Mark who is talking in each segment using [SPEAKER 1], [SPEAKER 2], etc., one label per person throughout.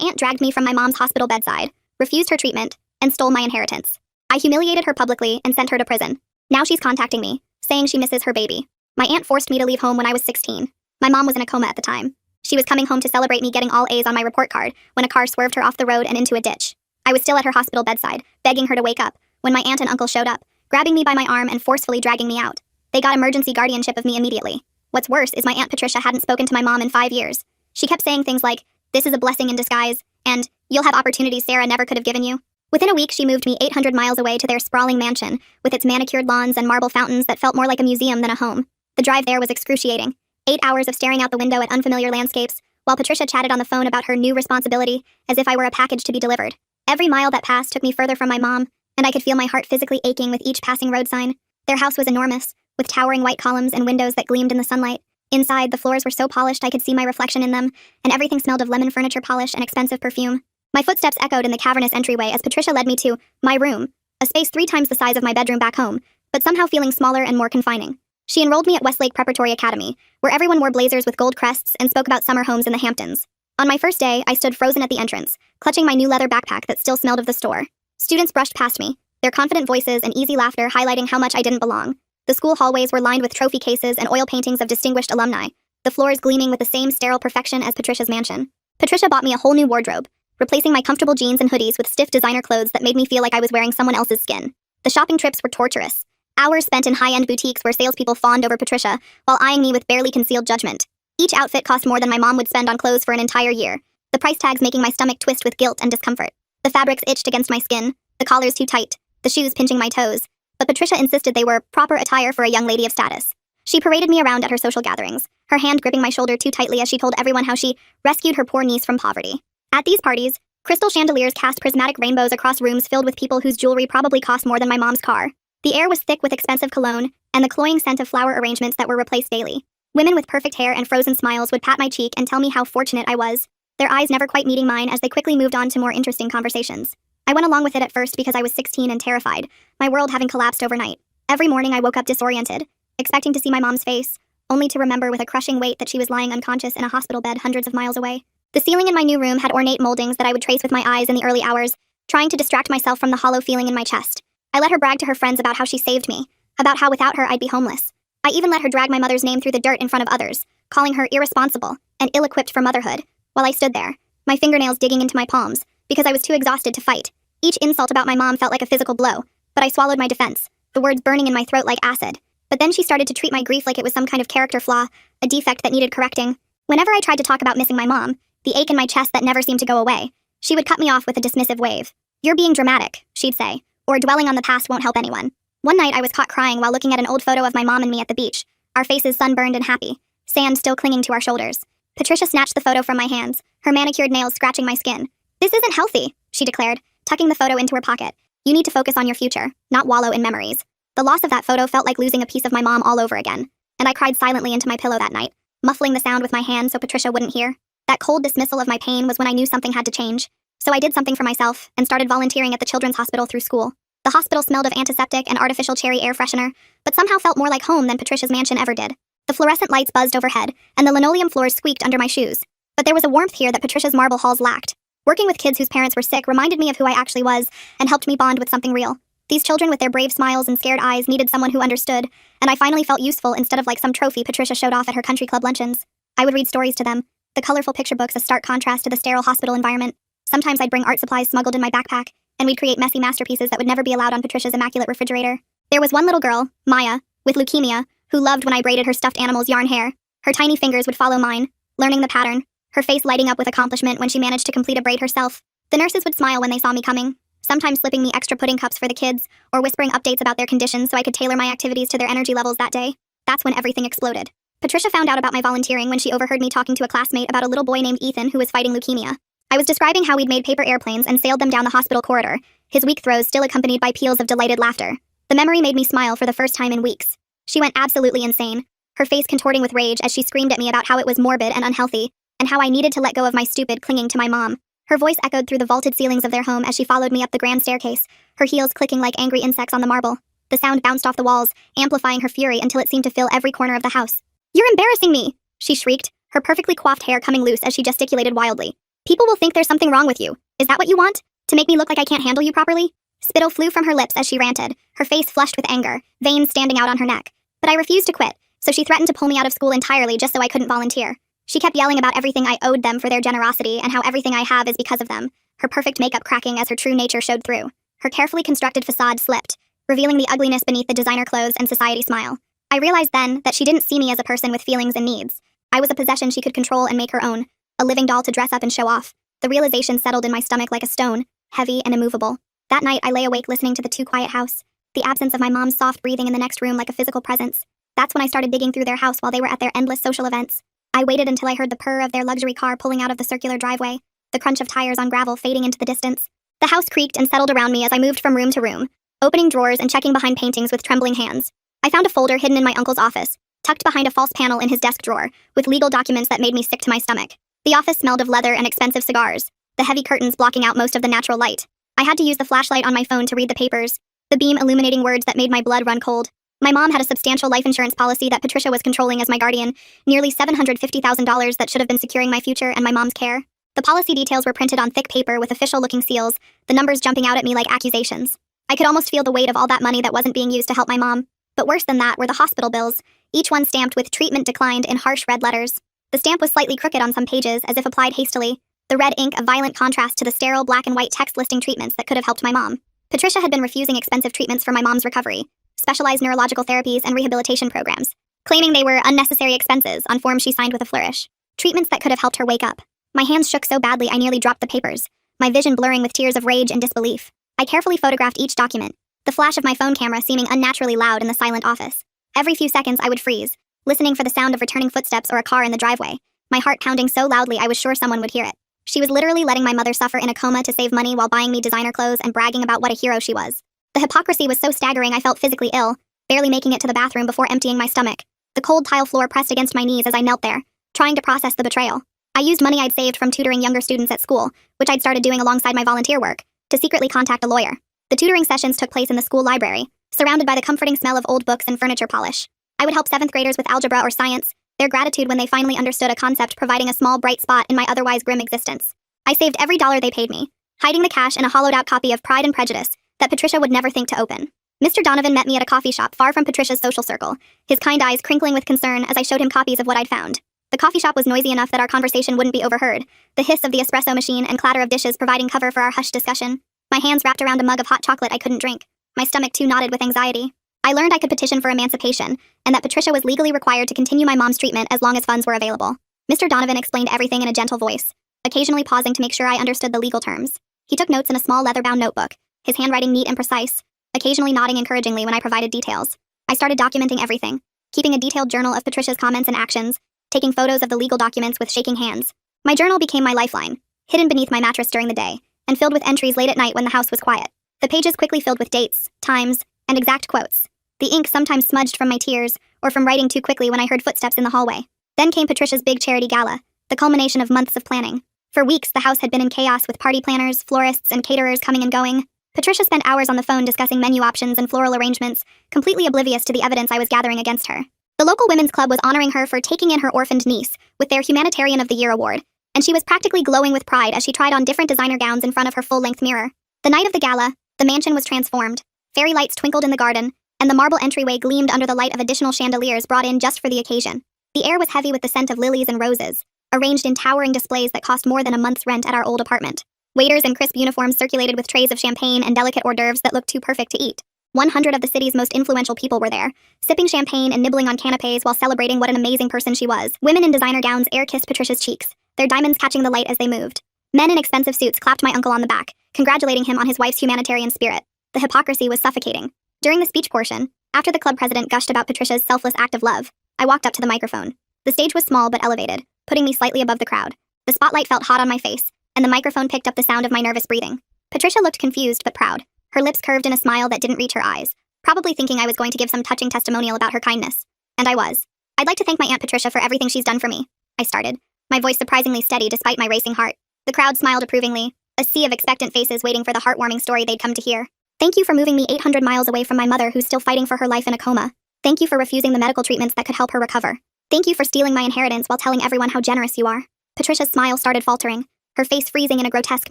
[SPEAKER 1] aunt dragged me from my mom's hospital bedside, refused her treatment, and stole my inheritance. I humiliated her publicly and sent her to prison. Now she's contacting me, saying she misses her baby. My aunt forced me to leave home when I was 16. My mom was in a coma at the time. She was coming home to celebrate me getting all A's on my report card when a car swerved her off the road and into a ditch. I was still at her hospital bedside, begging her to wake up, when my aunt and uncle showed up, grabbing me by my arm and forcefully dragging me out. They got emergency guardianship of me immediately. What's worse is my Aunt Patricia hadn't spoken to my mom in 5 years. She kept saying things like, "This is a blessing in disguise," and "You'll have opportunities Sarah never could have given you." Within a week, she moved me 800 miles away to their sprawling mansion, with its manicured lawns and marble fountains that felt more like a museum than a home. The drive there was excruciating. 8 hours of staring out the window at unfamiliar landscapes, while Patricia chatted on the phone about her new responsibility, as if I were a package to be delivered. Every mile that passed took me further from my mom, and I could feel my heart physically aching with each passing road sign. Their house was enormous, with towering white columns and windows that gleamed in the sunlight. Inside, the floors were so polished I could see my reflection in them, and everything smelled of lemon furniture polish and expensive perfume. My footsteps echoed in the cavernous entryway as Patricia led me to my room, a space 3 times the size of my bedroom back home, but somehow feeling smaller and more confining. She enrolled me at Westlake Preparatory Academy, where everyone wore blazers with gold crests and spoke about summer homes in the Hamptons. On my first day, I stood frozen at the entrance, clutching my new leather backpack that still smelled of the store. Students brushed past me, their confident voices and easy laughter highlighting how much I didn't belong. The school hallways were lined with trophy cases and oil paintings of distinguished alumni, the floors gleaming with the same sterile perfection as Patricia's mansion. Patricia bought me a whole new wardrobe, replacing my comfortable jeans and hoodies with stiff designer clothes that made me feel like I was wearing someone else's skin. The shopping trips were torturous. Hours spent in high-end boutiques where salespeople fawned over Patricia, while eyeing me with barely concealed judgment. Each outfit cost more than my mom would spend on clothes for an entire year, the price tags making my stomach twist with guilt and discomfort. The fabrics itched against my skin, the collars too tight, the shoes pinching my toes, but Patricia insisted they were proper attire for a young lady of status. She paraded me around at her social gatherings, her hand gripping my shoulder too tightly as she told everyone how she rescued her poor niece from poverty. At these parties, crystal chandeliers cast prismatic rainbows across rooms filled with people whose jewelry probably cost more than my mom's car. The air was thick with expensive cologne and the cloying scent of flower arrangements that were replaced daily. Women with perfect hair and frozen smiles would pat my cheek and tell me how fortunate I was, their eyes never quite meeting mine as they quickly moved on to more interesting conversations. I went along with it at first because I was 16 and terrified, my world having collapsed overnight. Every morning I woke up disoriented, expecting to see my mom's face, only to remember with a crushing weight that she was lying unconscious in a hospital bed hundreds of miles away. The ceiling in my new room had ornate moldings that I would trace with my eyes in the early hours, trying to distract myself from the hollow feeling in my chest. I let her brag to her friends about how she saved me, about how without her I'd be homeless. I even let her drag my mother's name through the dirt in front of others, calling her irresponsible and ill-equipped for motherhood, while I stood there, my fingernails digging into my palms, because I was too exhausted to fight. Each insult about my mom felt like a physical blow, but I swallowed my defense, the words burning in my throat like acid. But then she started to treat my grief like it was some kind of character flaw, a defect that needed correcting. Whenever I tried to talk about missing my mom, the ache in my chest that never seemed to go away, she would cut me off with a dismissive wave. "You're being dramatic," she'd say, "or dwelling on the past won't help anyone." One night I was caught crying while looking at an old photo of my mom and me at the beach, our faces sunburned and happy, sand still clinging to our shoulders. Patricia snatched the photo from my hands, her manicured nails scratching my skin. "This isn't healthy," she declared, tucking the photo into her pocket. "You need to focus on your future, not wallow in memories." The loss of that photo felt like losing a piece of my mom all over again, and I cried silently into my pillow that night, muffling the sound with my hand so Patricia wouldn't hear. That cold dismissal of my pain was when I knew something had to change. So I did something for myself and started volunteering at the children's hospital through school. The hospital smelled of antiseptic and artificial cherry air freshener, but somehow felt more like home than Patricia's mansion ever did. The fluorescent lights buzzed overhead, and the linoleum floors squeaked under my shoes. But there was a warmth here that Patricia's marble halls lacked. Working with kids whose parents were sick reminded me of who I actually was and helped me bond with something real. These children with their brave smiles and scared eyes needed someone who understood, and I finally felt useful instead of like some trophy Patricia showed off at her country club luncheons. I would read stories to them, the colorful picture books a stark contrast to the sterile hospital environment. Sometimes I'd bring art supplies smuggled in my backpack, and we'd create messy masterpieces that would never be allowed on Patricia's immaculate refrigerator. There was one little girl, Maya, with leukemia, who loved when I braided her stuffed animal's yarn hair. Her tiny fingers would follow mine, learning the pattern, her face lighting up with accomplishment when she managed to complete a braid herself. The nurses would smile when they saw me coming, sometimes slipping me extra pudding cups for the kids, or whispering updates about their conditions so I could tailor my activities to their energy levels that day. That's when everything exploded. Patricia found out about my volunteering when she overheard me talking to a classmate about a little boy named Ethan who was fighting leukemia. I was describing how we'd made paper airplanes and sailed them down the hospital corridor, his weak throes still accompanied by peals of delighted laughter. The memory made me smile for the first time in weeks. She went absolutely insane, her face contorting with rage as she screamed at me about how it was morbid and unhealthy, and how I needed to let go of my stupid clinging to my mom. Her voice echoed through the vaulted ceilings of their home as she followed me up the grand staircase, her heels clicking like angry insects on the marble. The sound bounced off the walls, amplifying her fury until it seemed to fill every corner of the house. "You're embarrassing me!" she shrieked, her perfectly coiffed hair coming loose as she gesticulated wildly. People will think there's something wrong with you. Is that what you want? To make me look like I can't handle you properly? Spittle flew from her lips as she ranted, her face flushed with anger, veins standing out on her neck. But I refused to quit, so she threatened to pull me out of school entirely just so I couldn't volunteer. She kept yelling about everything I owed them for their generosity and how everything I have is because of them, her perfect makeup cracking as her true nature showed through. Her carefully constructed facade slipped, revealing the ugliness beneath the designer clothes and society smile. I realized then that she didn't see me as a person with feelings and needs. I was a possession she could control and make her own, a living doll to dress up and show off. The realization settled in my stomach like a stone, heavy and immovable. That night, I lay awake listening to the too quiet house, the absence of my mom's soft breathing in the next room like a physical presence. That's when I started digging through their house while they were at their endless social events. I waited until I heard the purr of their luxury car pulling out of the circular driveway, the crunch of tires on gravel fading into the distance. The house creaked and settled around me as I moved from room to room, opening drawers and checking behind paintings with trembling hands. I found a folder hidden in my uncle's office, tucked behind a false panel in his desk drawer, with legal documents that made me sick to my stomach. The office smelled of leather and expensive cigars, the heavy curtains blocking out most of the natural light. I had to use the flashlight on my phone to read the papers, the beam illuminating words that made my blood run cold. My mom had a substantial life insurance policy that Patricia was controlling as my guardian, nearly $750,000 that should have been securing my future and my mom's care. The policy details were printed on thick paper with official-looking seals, the numbers jumping out at me like accusations. I could almost feel the weight of all that money that wasn't being used to help my mom. But worse than that were the hospital bills, each one stamped with treatment declined in harsh red letters. The stamp was slightly crooked on some pages, as if applied hastily, the red ink a violent contrast to the sterile black and white text listing treatments that could have helped my mom. Patricia had been refusing expensive treatments for my mom's recovery, specialized neurological therapies and rehabilitation programs, claiming they were unnecessary expenses on forms she signed with a flourish. Treatments that could have helped her wake up. My hands shook so badly I nearly dropped the papers, my vision blurring with tears of rage and disbelief. I carefully photographed each document, the flash of my phone camera seeming unnaturally loud in the silent office. Every few seconds I would freeze, listening for the sound of returning footsteps or a car in the driveway, my heart pounding so loudly I was sure someone would hear it. She was literally letting my mother suffer in a coma to save money while buying me designer clothes and bragging about what a hero she was. The hypocrisy was so staggering I felt physically ill, barely making it to the bathroom before emptying my stomach. The cold tile floor pressed against my knees as I knelt there, trying to process the betrayal. I used money I'd saved from tutoring younger students at school, which I'd started doing alongside my volunteer work, to secretly contact a lawyer. The tutoring sessions took place in the school library, surrounded by the comforting smell of old books and furniture polish. I would help 7th graders with algebra or science, their gratitude when they finally understood a concept providing a small bright spot in my otherwise grim existence. I saved every dollar they paid me, hiding the cash in a hollowed-out copy of Pride and Prejudice that Patricia would never think to open. Mr. Donovan met me at a coffee shop far from Patricia's social circle, his kind eyes crinkling with concern as I showed him copies of what I'd found. The coffee shop was noisy enough that our conversation wouldn't be overheard, the hiss of the espresso machine and clatter of dishes providing cover for our hushed discussion. My hands wrapped around a mug of hot chocolate I couldn't drink, my stomach too knotted with anxiety. I learned I could petition for emancipation, and that Patricia was legally required to continue my mom's treatment as long as funds were available. Mr. Donovan explained everything in a gentle voice, occasionally pausing to make sure I understood the legal terms. He took notes in a small leather-bound notebook, his handwriting neat and precise, occasionally nodding encouragingly when I provided details. I started documenting everything, keeping a detailed journal of Patricia's comments and actions, taking photos of the legal documents with shaking hands. My journal became my lifeline, hidden beneath my mattress during the day, and filled with entries late at night when the house was quiet. The pages quickly filled with dates, times, and exact quotes. The ink sometimes smudged from my tears, or from writing too quickly when I heard footsteps in the hallway. Then came Patricia's big charity gala, the culmination of months of planning. For weeks, the house had been in chaos with party planners, florists, and caterers coming and going. Patricia spent hours on the phone discussing menu options and floral arrangements, completely oblivious to the evidence I was gathering against her. The local women's club was honoring her for taking in her orphaned niece with their Humanitarian of the Year award, and she was practically glowing with pride as she tried on different designer gowns in front of her full-length mirror. The night of the gala, the mansion was transformed. Fairy lights twinkled in the garden, and the marble entryway gleamed under the light of additional chandeliers brought in just for the occasion. The air was heavy with the scent of lilies and roses, arranged in towering displays that cost more than a month's rent at our old apartment. Waiters in crisp uniforms circulated with trays of champagne and delicate hors d'oeuvres that looked too perfect to eat. 100 of the city's most influential people were there, sipping champagne and nibbling on canapes while celebrating what an amazing person she was. Women in designer gowns air-kissed Patricia's cheeks, their diamonds catching the light as they moved. Men in expensive suits clapped my uncle on the back, congratulating him on his wife's humanitarian spirit. The hypocrisy was suffocating. During the speech portion, after the club president gushed about Patricia's selfless act of love, I walked up to the microphone. The stage was small but elevated, putting me slightly above the crowd. The spotlight felt hot on my face, and the microphone picked up the sound of my nervous breathing. Patricia looked confused but proud, her lips curved in a smile that didn't reach her eyes, probably thinking I was going to give some touching testimonial about her kindness. And I was. I'd like to thank my Aunt Patricia for everything she's done for me, I started, my voice surprisingly steady despite my racing heart. The crowd smiled approvingly, a sea of expectant faces waiting for the heartwarming story they'd come to hear. Thank you for moving me 800 miles away from my mother who's still fighting for her life in a coma. Thank you for refusing the medical treatments that could help her recover. Thank you for stealing my inheritance while telling everyone how generous you are. Patricia's smile started faltering, her face freezing in a grotesque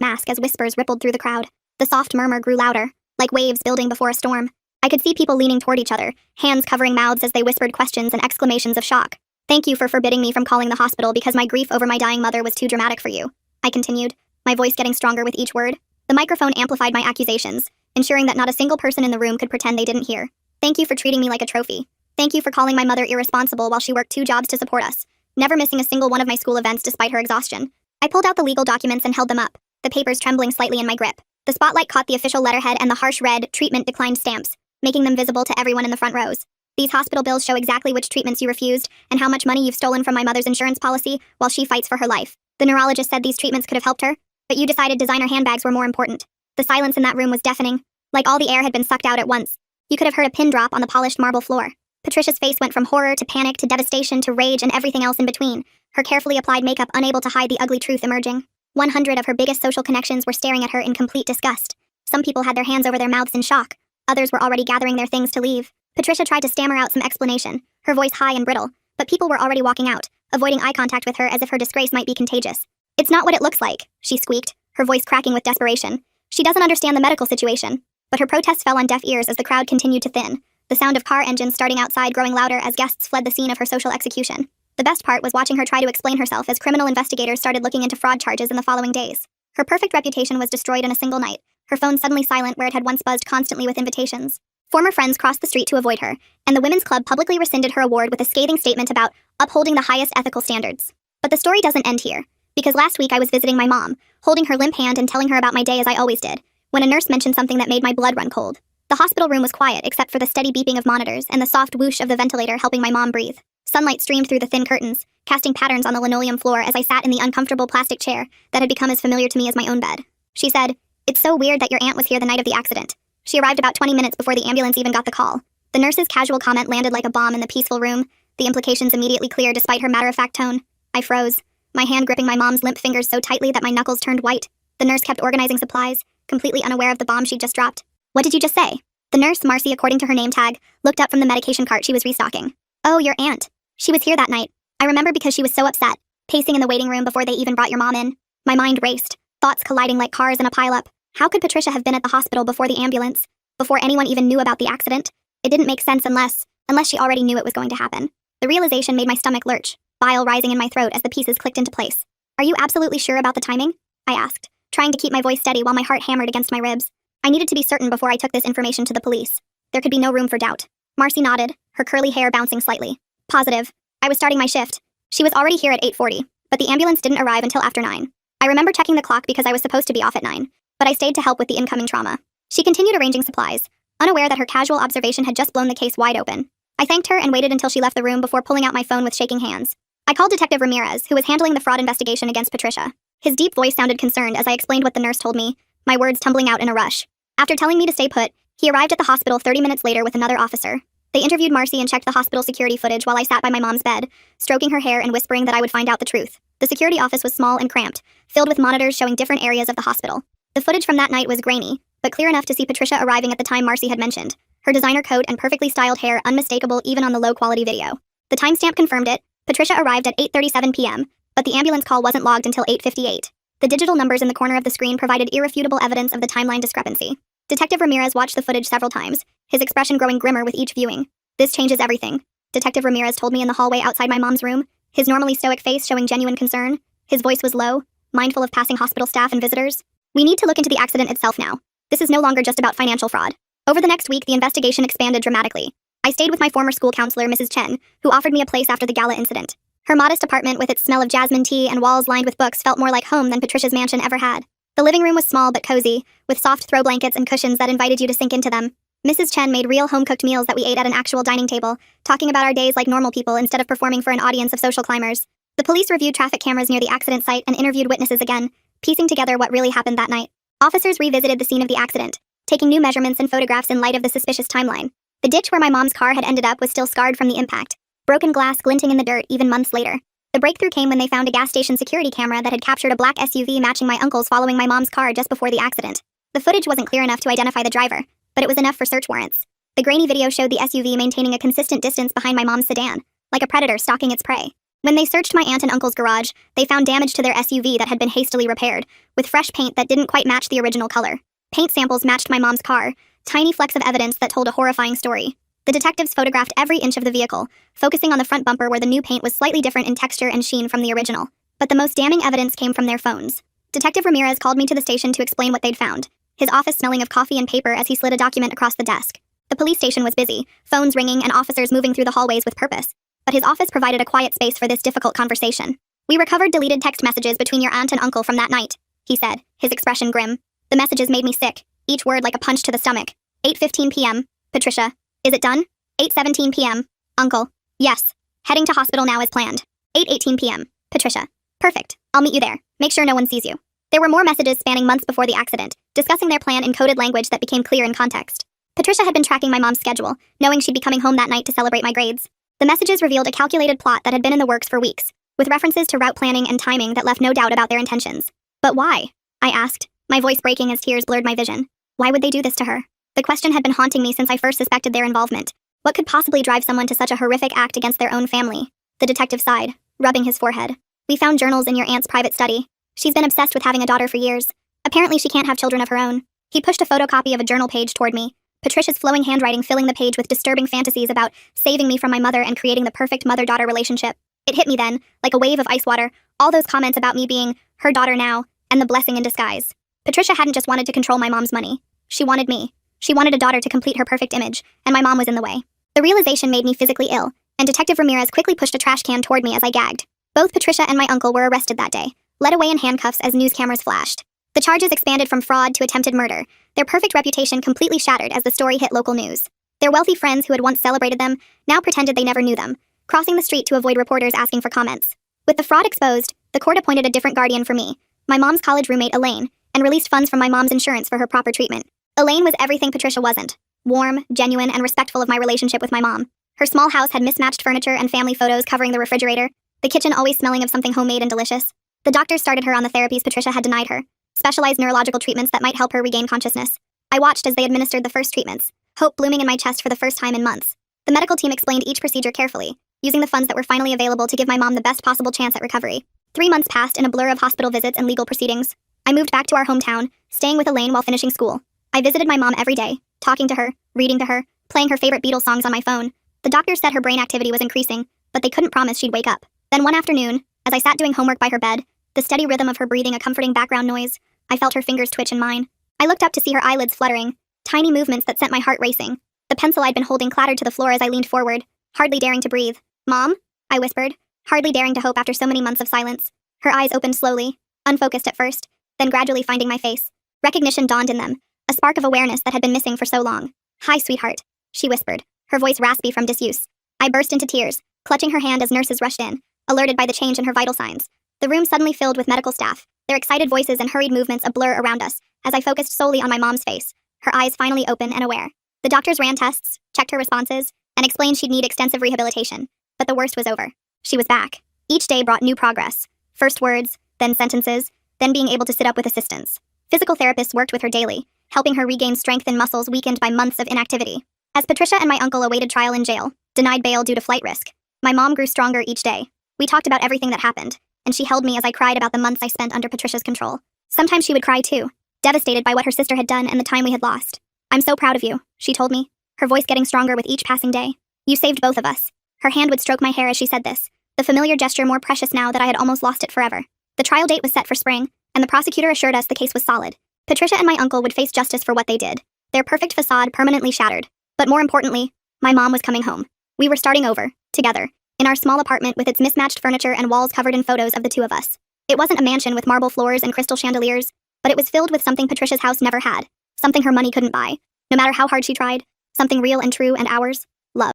[SPEAKER 1] mask as whispers rippled through the crowd. The soft murmur grew louder, like waves building before a storm. I could see people leaning toward each other, hands covering mouths as they whispered questions and exclamations of shock. "Thank you for forbidding me from calling the hospital because my grief over my dying mother was too dramatic for you," I continued, my voice getting stronger with each word. The microphone amplified my accusations, ensuring that not a single person in the room could pretend they didn't hear. "Thank you for treating me like a trophy. Thank you for calling my mother irresponsible while she worked 2 jobs to support us, never missing a single one of my school events despite her exhaustion." I pulled out the legal documents and held them up, the papers trembling slightly in my grip. The spotlight caught the official letterhead and the harsh red, "Treatment declined" stamps, making them visible to everyone in the front rows. "These hospital bills show exactly which treatments you refused and how much money you've stolen from my mother's insurance policy while she fights for her life. The neurologist said these treatments could have helped her, but you decided designer handbags were more important." The silence in that room was deafening, like all the air had been sucked out at once. You could have heard a pin drop on the polished marble floor. Patricia's face went from horror to panic to devastation to rage and everything else in between, her carefully applied makeup unable to hide the ugly truth emerging. 100 of her biggest social connections were staring at her in complete disgust. Some people had their hands over their mouths in shock. Others were already gathering their things to leave. Patricia tried to stammer out some explanation, her voice high and brittle, but people were already walking out, avoiding eye contact with her as if her disgrace might be contagious. "It's not what it looks like," she squeaked, her voice cracking with desperation. "She doesn't understand the medical situation." But her protest fell on deaf ears as the crowd continued to thin, the sound of car engines starting outside growing louder as guests fled the scene of her social execution. The best part was watching her try to explain herself as criminal investigators started looking into fraud charges in the following days. Her perfect reputation was destroyed in a single night, her phone suddenly silent where it had once buzzed constantly with invitations. Former friends crossed the street to avoid her, and the Women's Club publicly rescinded her award with a scathing statement about upholding the highest ethical standards. But the story doesn't end here, because last week I was visiting my mom, holding her limp hand and telling her about my day as I always did, when a nurse mentioned something that made my blood run cold. The hospital room was quiet except for the steady beeping of monitors and the soft whoosh of the ventilator helping my mom breathe. Sunlight streamed through the thin curtains, casting patterns on the linoleum floor as I sat in the uncomfortable plastic chair that had become as familiar to me as my own bed. She said, "It's so weird that your aunt was here the night of the accident. She arrived about 20 minutes before the ambulance even got the call." The nurse's casual comment landed like a bomb in the peaceful room, the implications immediately clear despite her matter-of-fact tone. I froze, my hand gripping my mom's limp fingers so tightly that my knuckles turned white. The nurse kept organizing supplies, completely unaware of the bomb she'd just dropped. "What did you just say?" The nurse, Marcy according to her name tag, looked up from the medication cart she was restocking. "Oh, your aunt. She was here that night. I remember because she was so upset, pacing in the waiting room before they even brought your mom in." My mind raced, thoughts colliding like cars in a pileup. How could Patricia have been at the hospital before the ambulance? Before anyone even knew about the accident? It didn't make sense unless she already knew it was going to happen. The realization made my stomach lurch, bile rising in my throat as the pieces clicked into place. "Are you absolutely sure about the timing?" I asked, trying to keep my voice steady while my heart hammered against my ribs. I needed to be certain before I took this information to the police. There could be no room for doubt. Marcy nodded, her curly hair bouncing slightly. "Positive. I was starting my shift. She was already here at 8:40, but the ambulance didn't arrive until after 9. I remember checking the clock because I was supposed to be off at 9, but I stayed to help with the incoming trauma." She continued arranging supplies, unaware that her casual observation had just blown the case wide open. I thanked her and waited until she left the room before pulling out my phone with shaking hands. I called Detective Ramirez, who was handling the fraud investigation against Patricia. His deep voice sounded concerned as I explained what the nurse told me, my words tumbling out in a rush. After telling me to stay put, he arrived at the hospital 30 minutes later with another officer. They interviewed Marcy and checked the hospital security footage while I sat by my mom's bed, stroking her hair and whispering that I would find out the truth. The security office was small and cramped, filled with monitors showing different areas of the hospital. The footage from that night was grainy, but clear enough to see Patricia arriving at the time Marcy had mentioned, her designer coat and perfectly styled hair unmistakable even on the low-quality video. The timestamp confirmed it. Patricia arrived at 8:37 p.m., but the ambulance call wasn't logged until 8:58. The digital numbers in the corner of the screen provided irrefutable evidence of the timeline discrepancy. Detective Ramirez watched the footage several times, his expression growing grimmer with each viewing. "This changes everything," Detective Ramirez told me in the hallway outside my mom's room, his normally stoic face showing genuine concern. His voice was low, mindful of passing hospital staff and visitors. "We need to look into the accident itself now. This is no longer just about financial fraud." Over the next week, the investigation expanded dramatically. I stayed with my former school counselor, Mrs. Chen, who offered me a place after the gala incident. Her modest apartment with its smell of jasmine tea and walls lined with books felt more like home than Patricia's mansion ever had. The living room was small but cozy, with soft throw blankets and cushions that invited you to sink into them. Mrs. Chen made real home-cooked meals that we ate at an actual dining table, talking about our days like normal people instead of performing for an audience of social climbers. The police reviewed traffic cameras near the accident site and interviewed witnesses again, piecing together what really happened that night. Officers revisited the scene of the accident, taking new measurements and photographs in light of the suspicious timeline. The ditch where my mom's car had ended up was still scarred from the impact, broken glass glinting in the dirt even months later. The breakthrough came when they found a gas station security camera that had captured a black SUV matching my uncle's following my mom's car just before the accident. The footage wasn't clear enough to identify the driver, but it was enough for search warrants. The grainy video showed the SUV maintaining a consistent distance behind my mom's sedan, like a predator stalking its prey. When they searched my aunt and uncle's garage, they found damage to their SUV that had been hastily repaired, with fresh paint that didn't quite match the original color. Paint samples matched my mom's car, tiny flecks of evidence that told a horrifying story. The detectives photographed every inch of the vehicle, focusing on the front bumper where the new paint was slightly different in texture and sheen from the original. But the most damning evidence came from their phones. Detective Ramirez called me to the station to explain what they'd found, his office smelling of coffee and paper as he slid a document across the desk. The police station was busy, phones ringing and officers moving through the hallways with purpose. But his office provided a quiet space for this difficult conversation. "We recovered deleted text messages between your aunt and uncle from that night," he said, his expression grim. "The messages made me sick, each word like a punch to the stomach." 8:15 p.m. Patricia. "Is it done?" 8:17 p.m. Uncle. "Yes. Heading to hospital now as planned." 8:18 p.m. Patricia. "Perfect. I'll meet you there. Make sure no one sees you." There were more messages spanning months before the accident, discussing their plan in coded language that became clear in context. Patricia had been tracking my mom's schedule, knowing she'd be coming home that night to celebrate my grades. The messages revealed a calculated plot that had been in the works for weeks, with references to route planning and timing that left no doubt about their intentions. "But why?" I asked, my voice breaking as tears blurred my vision. Why would they do this to her? The question had been haunting me since I first suspected their involvement. What could possibly drive someone to such a horrific act against their own family? The detective sighed, rubbing his forehead. "We found journals in your aunt's private study. She's been obsessed with having a daughter for years. Apparently she can't have children of her own." He pushed a photocopy of a journal page toward me, Patricia's flowing handwriting filling the page with disturbing fantasies about saving me from my mother and creating the perfect mother-daughter relationship. It hit me then, like a wave of ice water, all those comments about me being her daughter now, and the blessing in disguise. Patricia hadn't just wanted to control my mom's money. She wanted me. She wanted a daughter to complete her perfect image, and my mom was in the way. The realization made me physically ill, and Detective Ramirez quickly pushed a trash can toward me as I gagged. Both Patricia and my uncle were arrested that day, led away in handcuffs as news cameras flashed. The charges expanded from fraud to attempted murder, their perfect reputation completely shattered as the story hit local news. Their wealthy friends who had once celebrated them now pretended they never knew them, crossing the street to avoid reporters asking for comments. With the fraud exposed, the court appointed a different guardian for me, my mom's college roommate Elaine, and released funds from my mom's insurance for her proper treatment. Elaine was everything Patricia wasn't. Warm, genuine, and respectful of my relationship with my mom. Her small house had mismatched furniture and family photos covering the refrigerator, the kitchen always smelling of something homemade and delicious. The doctors started her on the therapies Patricia had denied her, specialized neurological treatments that might help her regain consciousness. I watched as they administered the first treatments, hope blooming in my chest for the first time in months. The medical team explained each procedure carefully, using the funds that were finally available to give my mom the best possible chance at recovery. 3 months passed in a blur of hospital visits and legal proceedings. I moved back to our hometown, staying with Elaine while finishing school. I visited my mom every day, talking to her, reading to her, playing her favorite Beatles songs on my phone. The doctors said her brain activity was increasing, but they couldn't promise she'd wake up. Then one afternoon, as I sat doing homework by her bed, the steady rhythm of her breathing a comforting background noise, I felt her fingers twitch in mine. I looked up to see her eyelids fluttering, tiny movements that sent my heart racing. The pencil I'd been holding clattered to the floor as I leaned forward, hardly daring to breathe. "Mom?" I whispered, hardly daring to hope after so many months of silence. Her eyes opened slowly, unfocused at first, then gradually finding my face. Recognition dawned in them, a spark of awareness that had been missing for so long. "Hi, sweetheart," she whispered, her voice raspy from disuse. I burst into tears, clutching her hand as nurses rushed in, alerted by the change in her vital signs. The room suddenly filled with medical staff, their excited voices and hurried movements a blur around us, as I focused solely on my mom's face, her eyes finally open and aware. The doctors ran tests, checked her responses, and explained she'd need extensive rehabilitation. But the worst was over. She was back. Each day brought new progress. First words, then sentences, then being able to sit up with assistants. Physical therapists worked with her daily, helping her regain strength in muscles weakened by months of inactivity. As Patricia and my uncle awaited trial in jail, denied bail due to flight risk, my mom grew stronger each day. We talked about everything that happened, and she held me as I cried about the months I spent under Patricia's control. Sometimes she would cry too, devastated by what her sister had done and the time we had lost. "I'm so proud of you," she told me, her voice getting stronger with each passing day. "You saved both of us." Her hand would stroke my hair as she said this, the familiar gesture more precious now that I had almost lost it forever. The trial date was set for spring, and the prosecutor assured us the case was solid. Patricia and my uncle would face justice for what they did, their perfect facade permanently shattered. But more importantly, my mom was coming home. We were starting over, together, in our small apartment with its mismatched furniture and walls covered in photos of the two of us. It wasn't a mansion with marble floors and crystal chandeliers, but it was filled with something Patricia's house never had, something her money couldn't buy, no matter how hard she tried, something real and true and ours. Love.